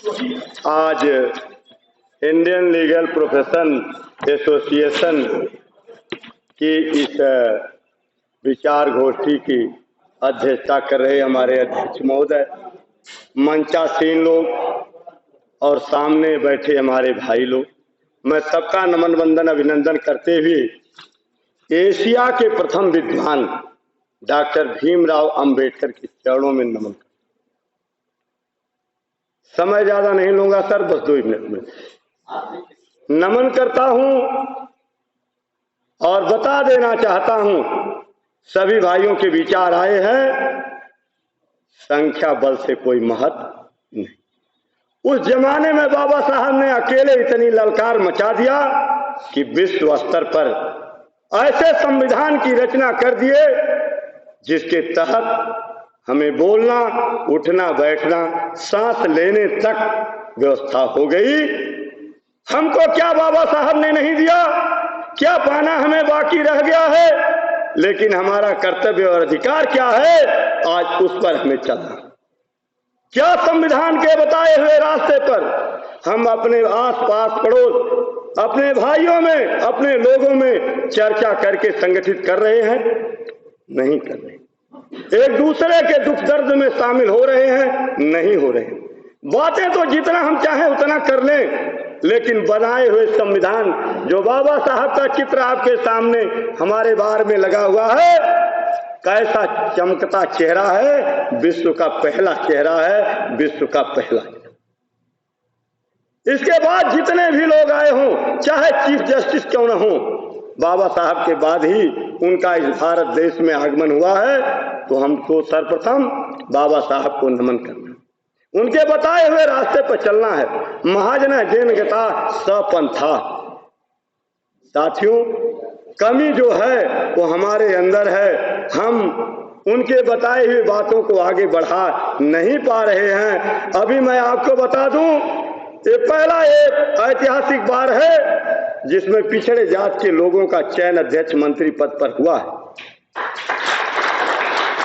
आज Indian legal profession association की इस विचार गोष्ठी की अध्यक्षता कर रहे हमारे अध्यक्ष महोदय, मंचासीन लोग और सामने बैठे हमारे भाई लोग, मैं सबका नमन वंदन अभिनंदन करते हुए एशिया के प्रथम विद्वान डॉक्टर भीमराव अंबेडकर के चरणों में नमन करता। समय ज्यादा नहीं लूंगा सर, बस 2 मिनट में नमन करता हूं और बता देना चाहता हूं, सभी भाइयों के विचार आए हैं, संख्या बल से कोई महत्व नहीं। उस जमाने में बाबा साहब ने अकेले इतनी ललकार मचा दिया कि विश्व स्तर पर ऐसे संविधान की रचना कर दिए जिसके तहत हमें बोलना, उठना, बैठना, सांस लेने तक व्यवस्था हो गई। हमको क्या बाबा साहब ने नहीं दिया, क्या पाना हमें बाकी रह गया है, लेकिन हमारा कर्तव्य और अधिकार क्या है, आज उस पर हमें चलना। क्या संविधान के बताए हुए रास्ते पर हम अपने आस-पास पड़ोस, अपने भाइयों में, अपने लोगों में चर्चा करके संगठित कर रहे हैं? नहीं कर रहे। एक दूसरे के दुख दर्द में शामिल हो रहे हैं? नहीं हो रहे। बातें तो जितना हम चाहें उतना कर लें, लेकिन बनाए हुए संविधान, जो बाबा साहब का चित्र आपके सामने हमारे बार में लगा हुआ है, कैसा चमकता चेहरा है, विश्व का पहला चेहरा है, विश्व का पहला। इसके बाद जितने भी लोग आए हों, चाहे चीफ जस्टिस क्यों न हो, बाबा साहब के बाद ही उनका इस भारत देश में आगमन हुआ है, तो हमको सर्वप्रथम बाबा साहब को नमन करना, उनके बताए हुए रास्ते पर चलना है। महाजन जैन गता सपंथा। साथियों, कमी जो है वो हमारे अंदर है, हम उनके बताए हुए बातों को आगे बढ़ा नहीं पा रहे हैं। अभी मैं आपको बता दूं, ये पहला एक ऐतिहासिक बार है जिसमें पिछड़े जात के लोगों का चयन अध्यक्ष मंत्री पद पर हुआ है।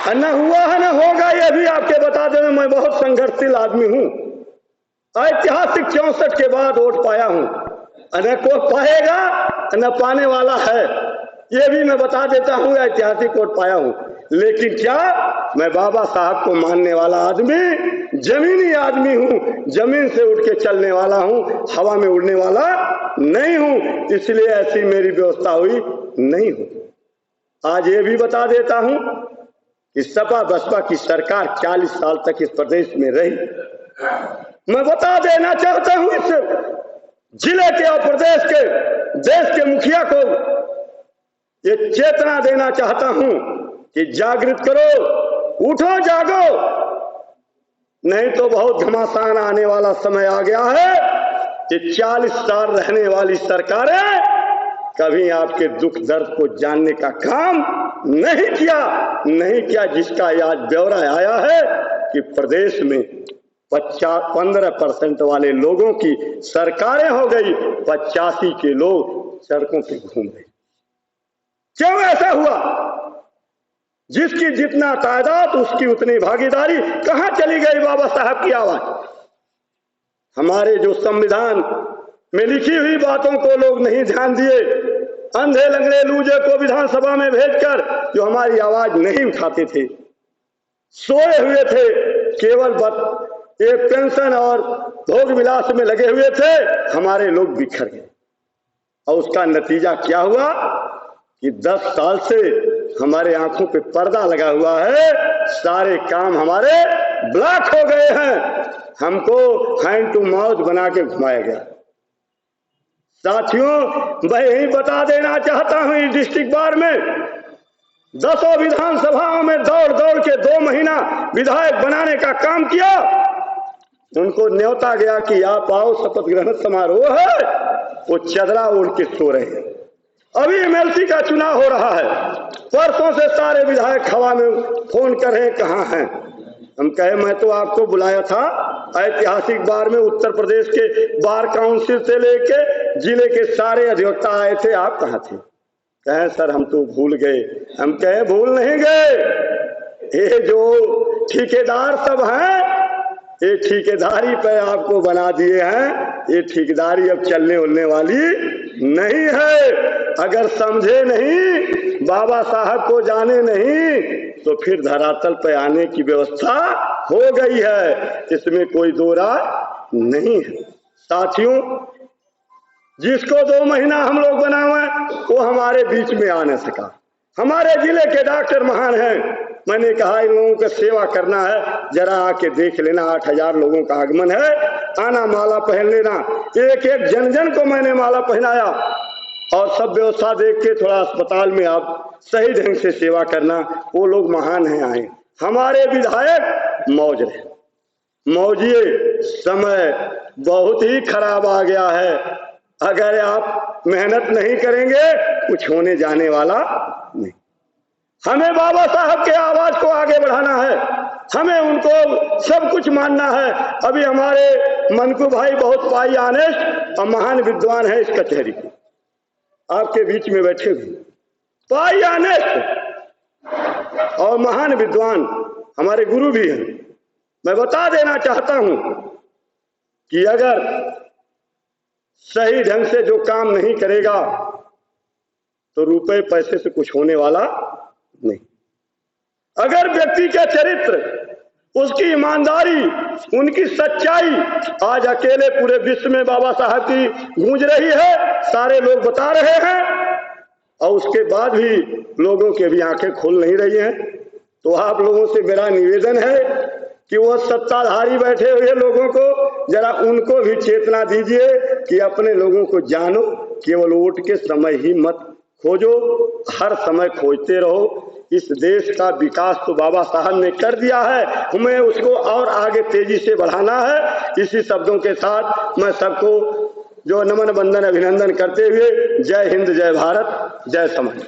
न हुआ है न होगा, ये भी आपके बता दें। मैं बहुत संघर्षशील आदमी हूं, ऐतिहासिक 64 के बाद वोट पाया हूं, न को पाएगा न पाने वाला है, ये भी मैं बता देता हूं। ऐतिहासिक वोट पाया हूं, लेकिन क्या मैं बाबा साहब को मानने वाला आदमी, जमीनी आदमी हूं, जमीन से उठ के चलने वाला हूं, हवा में उड़ने वाला नहीं हूं, इसलिए ऐसी मेरी व्यवस्था हुई नहीं हो। आज ये भी बता देता हूं कि सपा बसपा की सरकार 40 साल तक इस प्रदेश में रही। मैं बता देना चाहता हूं इस जिले के और प्रदेश के, देश के मुखिया को ये चेतना देना चाहता हूं कि जागृत करो, उठो, जागो, नहीं तो बहुत घमासान आने वाला समय आ गया है कि 40 साल रहने वाली सरकारें कभी आपके दुख दर्द को जानने का काम नहीं किया, जिसका आज ब्यौरा आया है कि प्रदेश में 15% वाले लोगों की सरकारें हो गई, 85 के लोग सड़कों पे घूम रहे। क्यों ऐसा हुआ? जिसकी जितना तादाद उसकी उतनी भागीदारी। कहां चली गई बाबा साहब की आवाज? हमारे जो संविधान में लिखी हुई बातों को लोग नहीं ध्यान दिए, अंधे लंगड़े लूजे को विधानसभा में भेजकर जो हमारी आवाज नहीं उठाते थे, सोए हुए थे, केवल एक पेंशन और भोग विलास में लगे हुए थे, हमारे लोग बिखर गए। और उसका नतीजा क्या हुआ कि 10 साल से हमारे आंखों पे पर्दा लगा हुआ है, सारे काम हमारे ब्लॉक हो गए हैं, हमको हैंड टू माउथ बना के घुमाया गया। साथियों, मैं यही बता देना चाहता हूं, इस डिस्ट्रिक्ट बार में 10 विधानसभाओं में दौड़ दौड़ के 2 महीना विधायक बनाने का काम किया। उनको न्योता गया कि आप आओ, शपथ ग्रहण समारोह है, वो चदरा ओढ़ के सो रहे हैं। अभी एमएलसी का चुनाव हो रहा है, परसों से सारे विधायक हवा में फोन कर रहे हैं, कहां हैं? हम कहे मैं तो आपको बुलाया था ऐतिहासिक बार में, उत्तर प्रदेश के बार काउंसिल से लेके जिले के सारे अधिवक्ता आए थे, आप कहां थे? कहे सर हम तो भूल गए। हम कहे भूल नहीं गए, ये जो ठेकेदार सब हैं ये ठेकेदारी पे आपको बना दिए हैं। ये ठेकेदारी अब चलने उलने वाली नहीं है। अगर समझे नहीं, बाबा साहब को जाने नहीं, तो फिर धरातल पे आने की व्यवस्था हो गई है, इसमें कोई दो राय नहीं है। साथियों, जिसको 2 महीना हम लोग बनाए वो हमारे बीच में आ न सका। हमारे जिले के डॉक्टर महान हैं। मैंने कहा इन लोगों का सेवा करना है, जरा आके देख लेना। 8000 लोगों का आगमन है, आना, माला पहन लेना। एक एक जन जन को मैंने माला पहनाया और सब व्यवस्था देख के थोड़ा अस्पताल में आप सही ढंग से सेवा करना। वो लोग महान हैं आए। हमारे विधायक मौज रहे, मौजिए, समय बहुत ही खराब आ गया है। अगर आप मेहनत नहीं करेंगे कुछ होने जाने वाला नहीं। हमें बाबा साहब के आवाज को आगे बढ़ाना है, हमें उनको सब कुछ मानना है। अभी हमारे मनकू भाई बहुत पाई आनेस्ट और महान विद्वान है इस कचहरी के, आपके बीच में बैठे हुए पाई आनेस्ट और महान विद्वान हमारे गुरु भी हैं। मैं बता देना चाहता हूं कि अगर सही ढंग से जो काम नहीं करेगा तो रुपए पैसे से कुछ होने वाला नहीं। अगर व्यक्ति का चरित्र, उसकी ईमानदारी, उनकी सच्चाई आज अकेले पूरे विश्व में बाबा साहब की गूंज रही है, सारे लोग बता रहे हैं और उसके बाद भी लोगों की अभी आंखें खोल नहीं रही हैं। तो आप लोगों से मेरा निवेदन है कि वो सत्ताधारी बैठे हुए लोगों को जरा उनको भी चेतना दीजिए कि अपने लोगों को जानो, केवल वोट के समय ही मत खोजो, हर समय खोजते रहो। इस देश का विकास तो बाबा साहब ने कर दिया है, हमें उसको और आगे तेजी से बढ़ाना है। इसी शब्दों के साथ मैं सबको जो नमन बंदन अभिनंदन करते हुए जय हिंद, जय भारत, जय समाज।